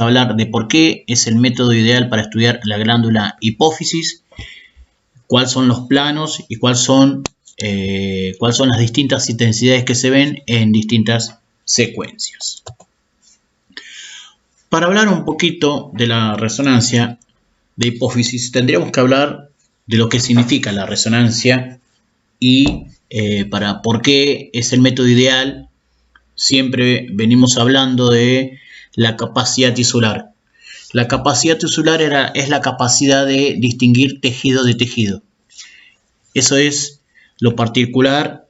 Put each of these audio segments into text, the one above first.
hablar de por qué es el método ideal para estudiar la glándula hipófisis, cuáles son los planos y cuáles son las distintas intensidades que se ven en distintas secuencias. Para hablar un poquito de la resonancia de hipófisis, tendríamos que hablar de lo que significa la resonancia y por qué es el método ideal. Siempre venimos hablando de la capacidad tisular. La capacidad tisular es la capacidad de distinguir tejido de tejido. Eso es lo particular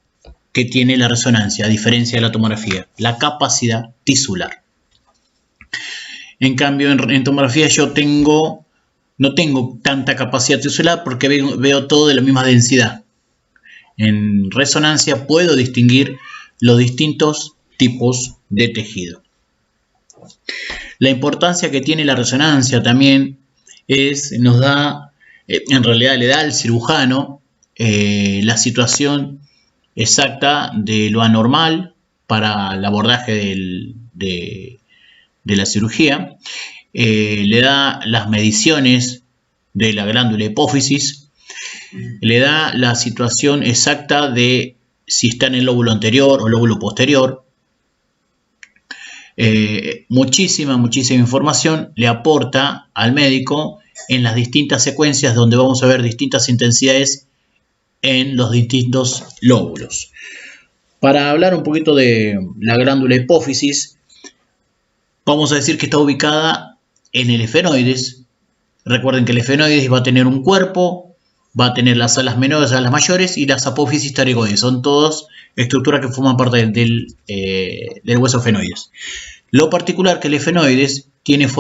que tiene la resonancia, a diferencia de la tomografía, la capacidad tisular. En cambio, en tomografía yo no tengo tanta capacidad tisular porque veo todo de la misma densidad. En resonancia puedo distinguir los distintos tipos de tejido. La importancia que tiene la resonancia también nos da, en realidad le da al cirujano la situación exacta de lo anormal para el abordaje de la cirugía, le da las mediciones de la glándula hipófisis, le da la situación exacta de si está en el lóbulo anterior o lóbulo posterior. Muchísima información le aporta al médico en las distintas secuencias donde vamos a ver distintas intensidades en los distintos lóbulos. Para hablar un poquito de la glándula hipófisis, vamos a decir que está ubicada en el efenoides. Recuerden que el efenoides va a tener un cuerpo, va a tener las alas menores, alas mayores y las apófisis pterygoides. Son todas estructuras que forman parte del hueso efenoides. Lo particular que el efenoides es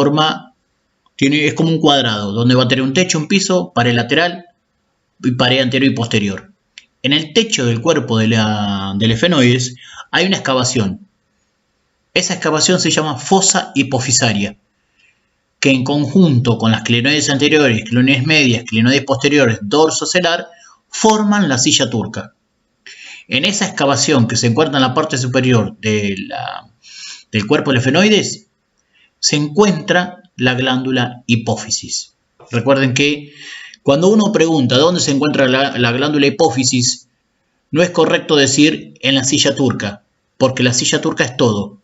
como un cuadrado, donde va a tener un techo, un piso, pared lateral y pared anterior y posterior. En el techo del cuerpo del efenoides hay una excavación. Esa excavación se llama fosa hipofisaria, que en conjunto con las clinoides anteriores, clinoides medias, clinoides posteriores, dorso celar, forman la silla turca. En esa excavación que se encuentra en la parte superior del cuerpo del efenoides, se encuentra la glándula hipófisis. Recuerden que cuando uno pregunta dónde se encuentra la glándula hipófisis, no es correcto decir en la silla turca, porque la silla turca es todo.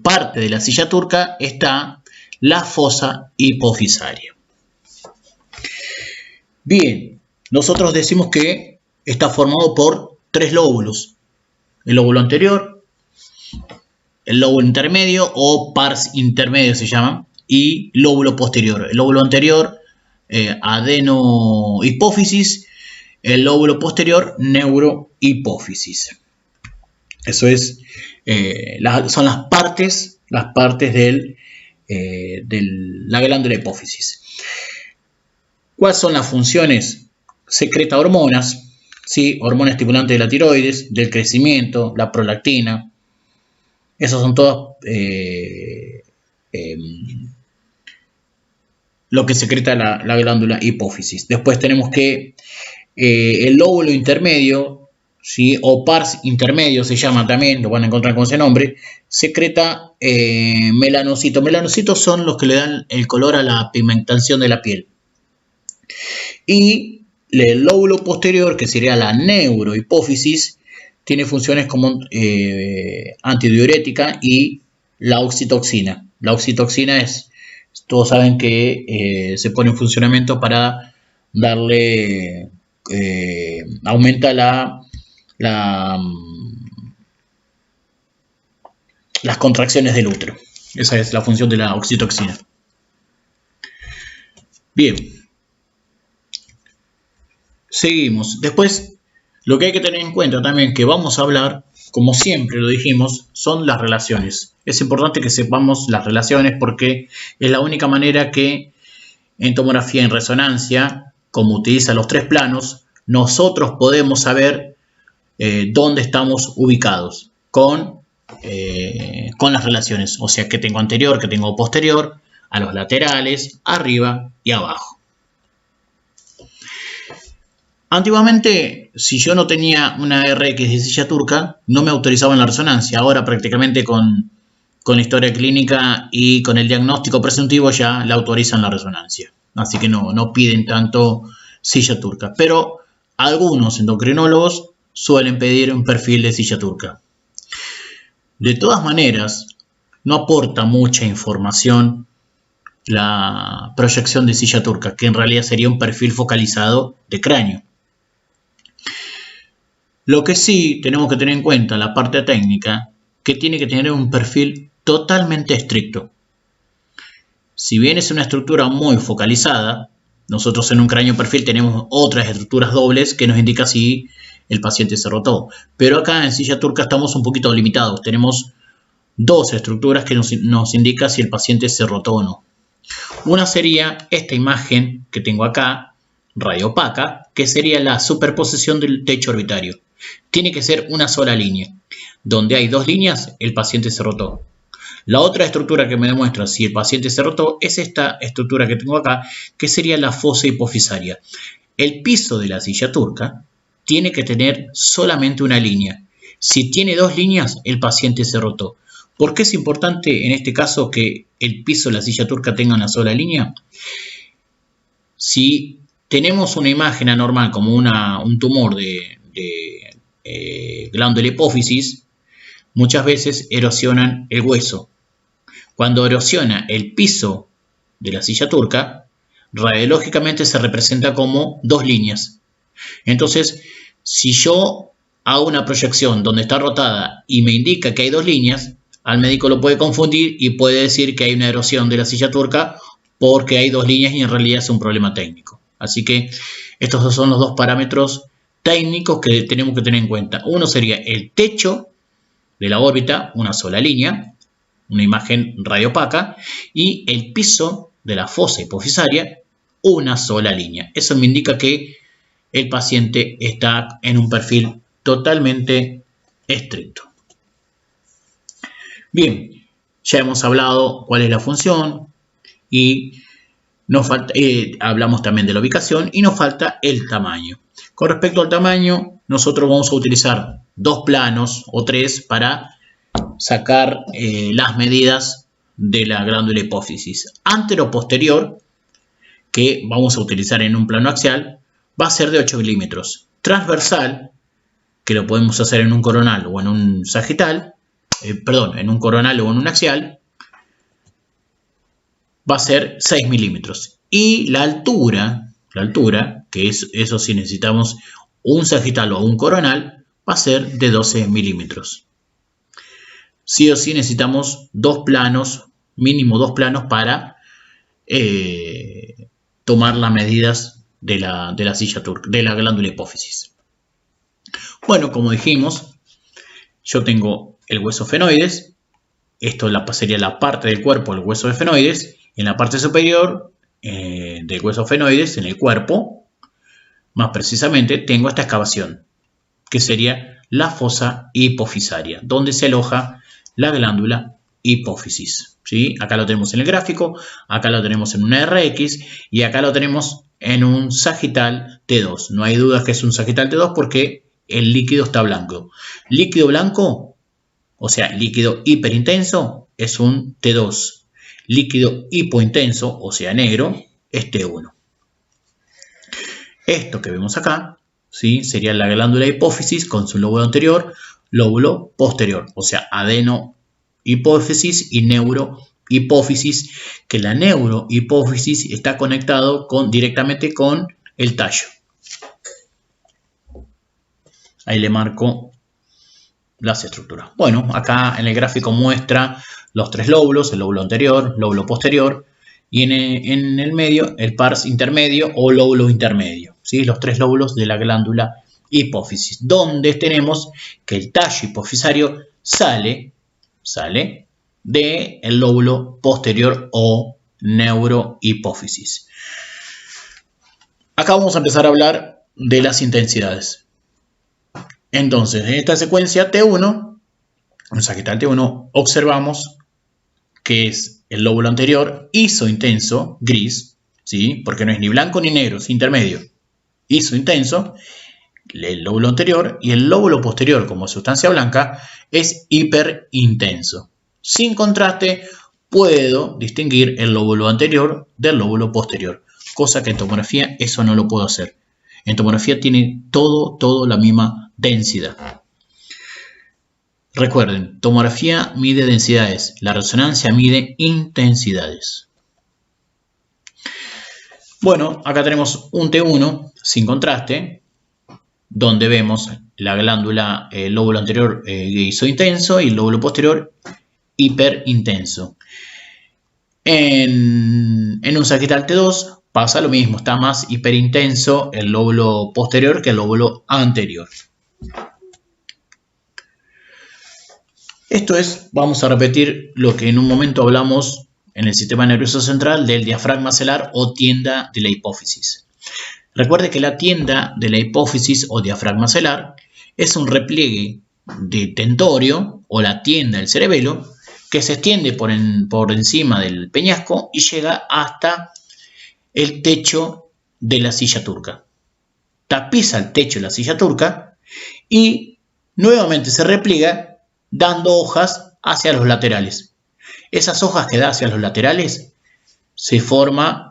Parte de la silla turca está la fosa hipofisaria. Bien, nosotros decimos que está formado por 3 lóbulos. El lóbulo anterior, el lóbulo intermedio o pars intermedio se llama, y lóbulo posterior. El lóbulo anterior, adenohipófisis, el lóbulo posterior, neurohipófisis. Eso es, son las partes de la glándula hipófisis. ¿Cuáles son las funciones? Secreta hormonas, ¿sí? Hormonas estimulantes de la tiroides, del crecimiento, la prolactina. Esas son todas lo que secreta la glándula hipófisis. Después tenemos que el lóbulo intermedio, ¿sí? O pars intermedio se llama también, lo van a encontrar con ese nombre, secreta melanocitos. Melanocitos son los que le dan el color a la pigmentación de la piel. Y el lóbulo posterior, que sería la neurohipófisis, tiene funciones como antidiurética y la oxitoxina. La oxitoxina todos saben que se pone en funcionamiento para darle, aumenta las contracciones del útero. Esa es la función de la oxitoxina. Bien. Seguimos. Después, lo que hay que tener en cuenta también que vamos a hablar, como siempre lo dijimos, son las relaciones. Es importante que sepamos las relaciones porque es la única manera que en tomografía en resonancia, como utiliza los 3 planos, nosotros podemos saber dónde estamos ubicados con las relaciones. O sea, que tengo anterior, que tengo posterior, a los laterales, arriba y abajo. Antiguamente, si yo no tenía una RX de silla turca, no me autorizaban la resonancia. Ahora prácticamente con con la historia clínica y con el diagnóstico presuntivo ya le autorizan la resonancia. Así que no piden tanto silla turca. Pero algunos endocrinólogos suelen pedir un perfil de silla turca. De todas maneras, no aporta mucha información la proyección de silla turca, que en realidad sería un perfil focalizado de cráneo. Lo que sí tenemos que tener en cuenta en la parte técnica, que tiene que tener un perfil totalmente estricto. Si bien es una estructura muy focalizada, nosotros en un cráneo perfil tenemos otras estructuras dobles que nos indica si el paciente se rotó. Pero acá en silla turca estamos un poquito limitados. Tenemos dos estructuras que nos indican si el paciente se rotó o no. Una sería esta imagen que tengo acá, radiopaca, que sería la superposición del techo orbitario. Tiene que ser una sola línea. Donde hay dos líneas, el paciente se rotó. La otra estructura que me demuestra si el paciente se rotó es esta estructura que tengo acá, que sería la fosa hipofisaria. El piso de la silla turca tiene que tener solamente una línea. Si tiene dos líneas, el paciente se rotó. ¿Por qué es importante en este caso que el piso de la silla turca tenga una sola línea? Si tenemos una imagen anormal como un tumor de glándula hipófisis, muchas veces erosionan el hueso. Cuando erosiona el piso de la silla turca, radiológicamente se representa como dos líneas. Entonces, si yo hago una proyección donde está rotada y me indica que hay dos líneas, al médico lo puede confundir y puede decir que hay una erosión de la silla turca porque hay dos líneas y en realidad es un problema técnico. Así que estos son los dos parámetros técnicos que tenemos que tener en cuenta. Uno sería el techo de la órbita, una sola línea, una imagen radiopaca, y el piso de la fosa hipofisaria, una sola línea. Eso me indica que el paciente está en un perfil totalmente estricto. Bien, ya hemos hablado cuál es la función y hablamos también de la ubicación y nos falta el tamaño. Con respecto al tamaño, nosotros vamos a utilizar dos planos o tres para sacar las medidas de la glándula hipófisis. Antero-posterior, que vamos a utilizar en un plano axial, va a ser de 8 milímetros. Transversal, que lo podemos hacer en un coronal o en un sagital, en un coronal o en un axial, va a ser 6 milímetros. Y la altura, que es eso si necesitamos un sagital o un coronal, va a ser de 12 milímetros. Sí o sí necesitamos dos planos, mínimo dos planos para tomar las medidas de la silla turca, de la glándula hipófisis. Bueno, como dijimos, yo tengo el hueso fenoides. Esto sería la parte del cuerpo del hueso de fenoides. En la parte superior del hueso fenoides, en el cuerpo, más precisamente, tengo esta excavación, que sería la fosa hipofisaria, donde se aloja la glándula hipófisis. ¿Sí? Acá lo tenemos en el gráfico, acá lo tenemos en una RX y acá lo tenemos en un sagital T2. No hay dudas que es un sagital T2 porque el líquido está blanco. Líquido blanco, o sea, líquido hiperintenso, es un T2. Líquido hipointenso, o sea, negro, es T1. Esto que vemos acá, ¿sí? Sería la glándula hipófisis con su lóbulo anterior, lóbulo posterior, o sea, adenohipófisis y neurohipófisis, que la neurohipófisis está conectado directamente con el tallo. Ahí le marco las estructuras. Bueno, acá en el gráfico muestra los tres lóbulos, el lóbulo anterior, lóbulo posterior, y en el medio el pars intermedio o lóbulo intermedio, ¿sí? Los tres lóbulos de la glándula hipófisis, donde tenemos que el tallo hipofisario sale del lóbulo posterior o neurohipófisis. Acá vamos a empezar a hablar de las intensidades. Entonces, en esta secuencia T1, en sagital T1, observamos que es el lóbulo anterior isointenso, gris, ¿sí? Porque no es ni blanco ni negro, es intermedio. Isointenso, el lóbulo anterior, y el lóbulo posterior, como sustancia blanca, es hiperintenso. Sin contraste, puedo distinguir el lóbulo anterior del lóbulo posterior, cosa que en tomografía eso no lo puedo hacer. En tomografía tiene todo la misma densidad. Recuerden, tomografía mide densidades, la resonancia mide intensidades. Bueno, acá tenemos un T1 sin contraste, donde vemos la glándula, el lóbulo anterior isointenso y el lóbulo posterior hiperintenso. En un sagital T2 pasa lo mismo, está más hiperintenso el lóbulo posterior que el lóbulo anterior. Esto es, vamos a repetir lo que en un momento hablamos en el sistema nervioso central del diafragma celar o tienda de la hipófisis. Recuerde que la tienda de la hipófisis o diafragma celar es un repliegue de tentorio o la tienda del cerebelo que se extiende por encima del peñasco y llega hasta el techo de la silla turca. Tapiza el techo de la silla turca y nuevamente se repliega dando hojas hacia los laterales. Esas hojas que da hacia los laterales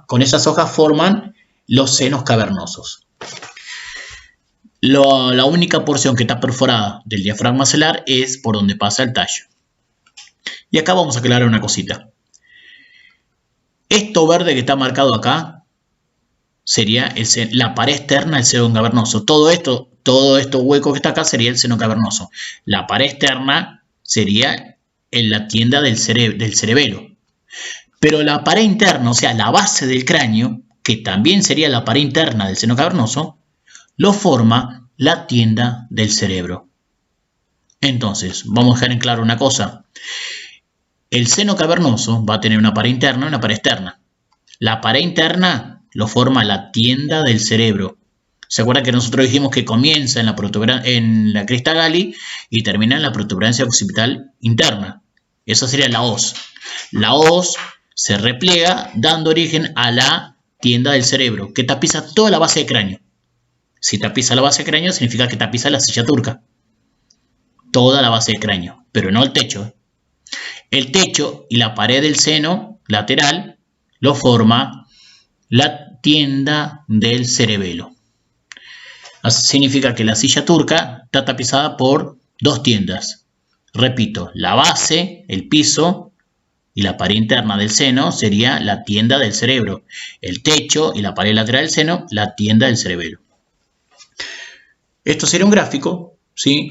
con esas hojas forman los senos cavernosos. La única porción que está perforada del diafragma celar es por donde pasa el tallo. Y acá vamos a aclarar una cosita. Esto verde que está marcado acá sería la pared externa del seno cavernoso. Todo esto hueco que está acá sería el seno cavernoso. La pared externa sería en la tienda del cerebelo. Pero la pared interna, o sea, la base del cráneo, que también sería la pared interna del seno cavernoso, lo forma la tienda del cerebro. Entonces, vamos a dejar en claro una cosa. El seno cavernoso va a tener una pared interna y una pared externa. La pared interna lo forma la tienda del cerebro. ¿Se acuerdan que nosotros dijimos que comienza en la cresta Galli y termina en la protuberancia occipital interna? Esa sería la hoz. La hoz se repliega dando origen a la tienda del cerebro, que tapiza toda la base del cráneo. Si tapiza la base del cráneo, significa que tapiza la silla turca. Toda la base del cráneo, pero no el techo. El techo y la pared del seno lateral lo forma la tienda del cerebelo. Así significa que la silla turca está tapizada por dos tiendas. Repito, la base, el piso y la pared interna del seno sería la tienda del cerebro. El techo y la pared lateral del seno, la tienda del cerebelo. Esto sería un gráfico, ¿sí?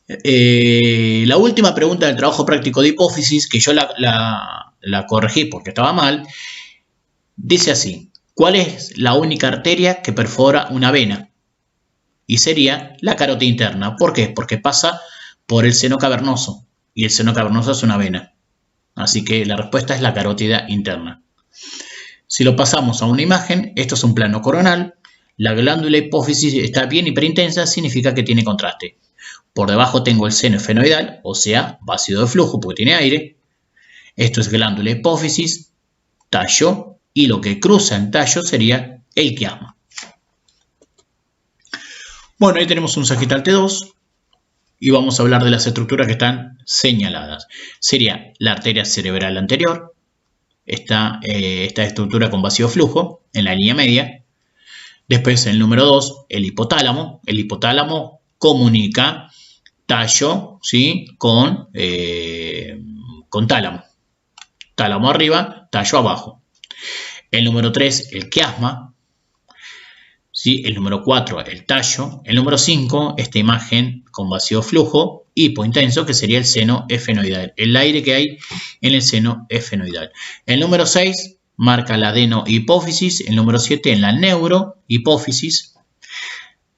La última pregunta del trabajo práctico de hipófisis, que yo la corregí porque estaba mal, dice así: ¿cuál es la única arteria que perfora una vena? Y sería la carótida interna. ¿Por qué? Porque pasa por el seno cavernoso y el seno cavernoso es una vena. Así que la respuesta es la carótida interna. Si lo pasamos a una imagen, esto es un plano coronal. La glándula hipófisis está bien hiperintensa, significa que tiene contraste. Por debajo tengo el seno efenoidal, o sea, vacío de flujo porque tiene aire. Esto es glándula hipófisis, tallo, y lo que cruza el tallo sería el quiasma. Bueno, ahí tenemos un sagital T2 y vamos a hablar de las estructuras que están señaladas. Sería la arteria cerebral anterior, esta estructura con vacío de flujo en la línea media. Después, el número 2, el hipotálamo. El hipotálamo comunica tallo, ¿sí?, con tálamo. Tálamo arriba, tallo abajo. El número 3, el quiasma. ¿Sí? El número 4, el tallo. El número 5, esta imagen con vacío de flujo hipointenso, que sería el seno efenoidal. El aire que hay en el seno efenoidal. El número 6 marca la adenohipófisis. El número 7 en la neurohipófisis.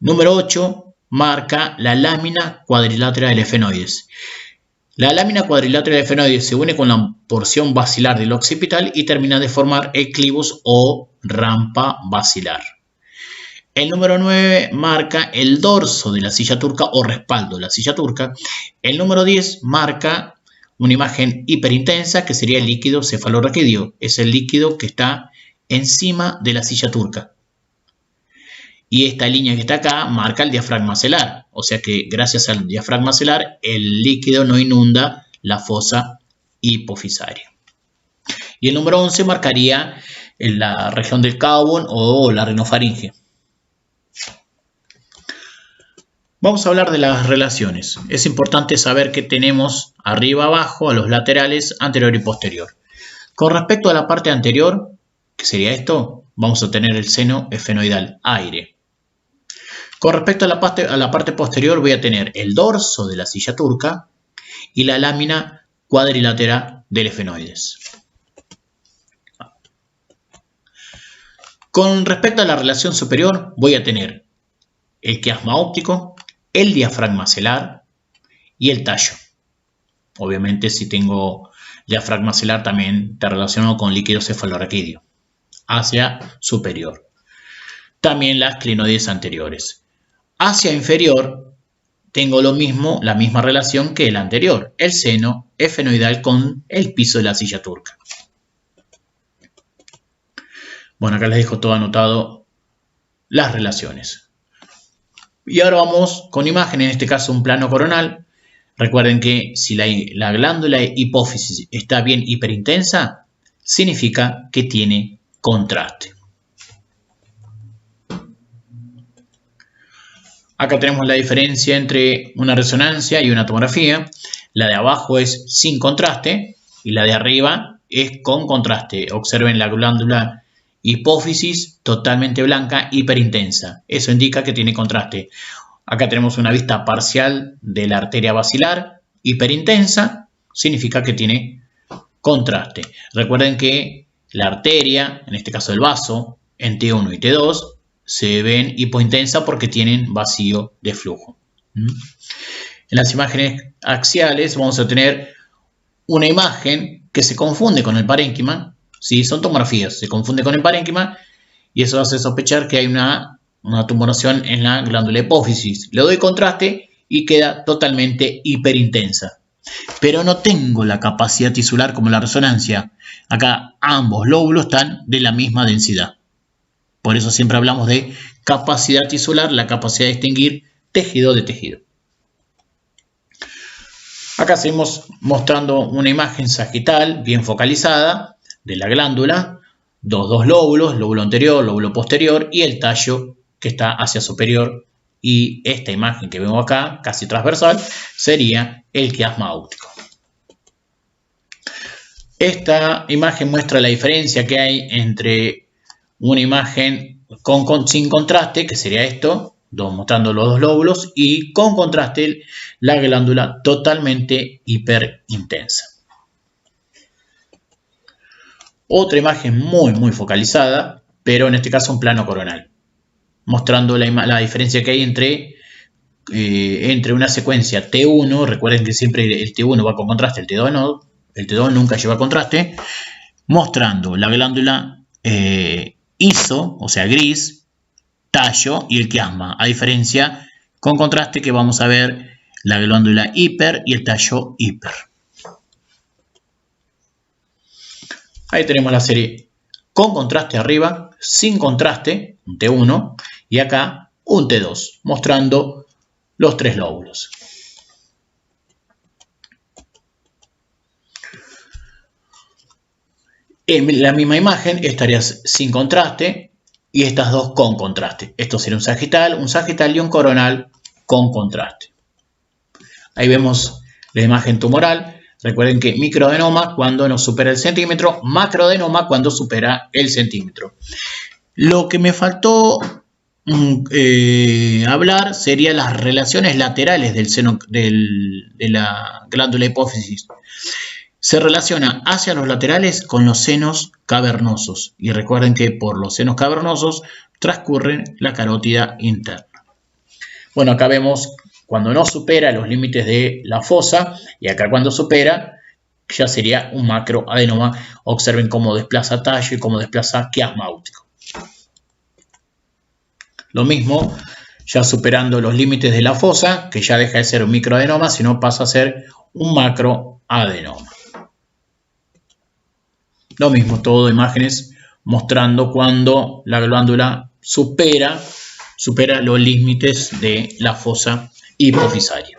Número 8 marca la lámina cuadrilátera del efenoides. La lámina cuadrilátera del efenoides se une con la porción basilar del occipital y termina de formar el clivus o rampa basilar. El número 9 marca el dorso de la silla turca o respaldo de la silla turca. El número 10 marca una imagen hiperintensa que sería el líquido cefalorraquídeo. Es el líquido que está encima de la silla turca. Y esta línea que está acá marca el diafragma celar. O sea que gracias al diafragma celar el líquido no inunda la fosa hipofisaria. Y el número 11 marcaría en la región del Caudón o la rinofaringe. Vamos a hablar de las relaciones. Es importante saber que tenemos arriba, abajo, a los laterales, anterior y posterior. Con respecto a la parte anterior, que sería esto, vamos a tener el seno esfenoidal, aire. Con respecto a la parte posterior, voy a tener el dorso de la silla turca y la lámina cuadrilátera del esfenoides. Con respecto a la relación superior, voy a tener el quiasma óptico, el diafragma celar y el tallo. Obviamente, si tengo diafragma celar, también está relacionado con líquido cefalorraquídeo hacia superior. También las clinoides anteriores. Hacia inferior tengo lo mismo, la misma relación que el anterior, el seno esfenoidal con el piso de la silla turca. Bueno, acá les dejo todo anotado, las relaciones. Y ahora vamos con imagen, en este caso un plano coronal. Recuerden que si la glándula hipófisis está bien hiperintensa, significa que tiene contraste. Acá tenemos la diferencia entre una resonancia y una tomografía. La de abajo es sin contraste y la de arriba es con contraste. Observen la glándula hipófisis totalmente blanca, hiperintensa. Eso indica que tiene contraste. Acá tenemos una vista parcial de la arteria basilar, hiperintensa, significa que tiene contraste. Recuerden que la arteria, en este caso el vaso, en T1 y T2, se ven hipointensa porque tienen vacío de flujo. En las imágenes axiales vamos a tener una imagen que se confunde con el parénquima. Sí, son tomografías, se confunde con el parénquima y eso hace sospechar que hay una tumoración en la glándula hipófisis. Le doy contraste y queda totalmente hiperintensa. Pero no tengo la capacidad tisular como la resonancia. Acá ambos lóbulos están de la misma densidad. Por eso siempre hablamos de capacidad tisular, la capacidad de distinguir tejido de tejido. Acá seguimos mostrando una imagen sagital bien focalizada de la glándula, dos lóbulos, lóbulo anterior, lóbulo posterior y el tallo que está hacia superior. Y esta imagen que vemos acá, casi transversal, sería el quiasma óptico. Esta imagen muestra la diferencia que hay entre una imagen sin contraste, que sería esto, mostrando los dos lóbulos, y con contraste la glándula totalmente hiperintensa. Otra imagen muy focalizada, pero en este caso un plano coronal, mostrando la diferencia que hay entre una secuencia T1, recuerden que siempre el T1 va con contraste, el T2 no, el T2 nunca lleva contraste, mostrando la glándula ISO, o sea gris, tallo y el quiasma, a diferencia con contraste que vamos a ver la glándula hiper y el tallo hiper. Ahí tenemos la serie con contraste arriba, sin contraste, un T1, y acá un T2, mostrando los tres lóbulos. En la misma imagen estaría sin contraste y estas dos con contraste. Esto sería un sagital y un coronal con contraste. Ahí vemos la imagen tumoral. Recuerden que microadenoma cuando no supera el centímetro, macroadenoma cuando supera el centímetro. Lo que me faltó hablar serían las relaciones laterales del seno de la glándula hipófisis. Se relaciona hacia los laterales con los senos cavernosos. Y recuerden que por los senos cavernosos transcurre la carótida interna. Bueno, acá vemos cuando no supera los límites de la fosa, y acá cuando supera, ya sería un macroadenoma. Observen cómo desplaza tallo y cómo desplaza quiasma óptico. Lo mismo, ya superando los límites de la fosa, que ya deja de ser un microadenoma, sino pasa a ser un macroadenoma. Lo mismo, todo imágenes mostrando cuando la glándula supera los límites de la fosa hipofisaria.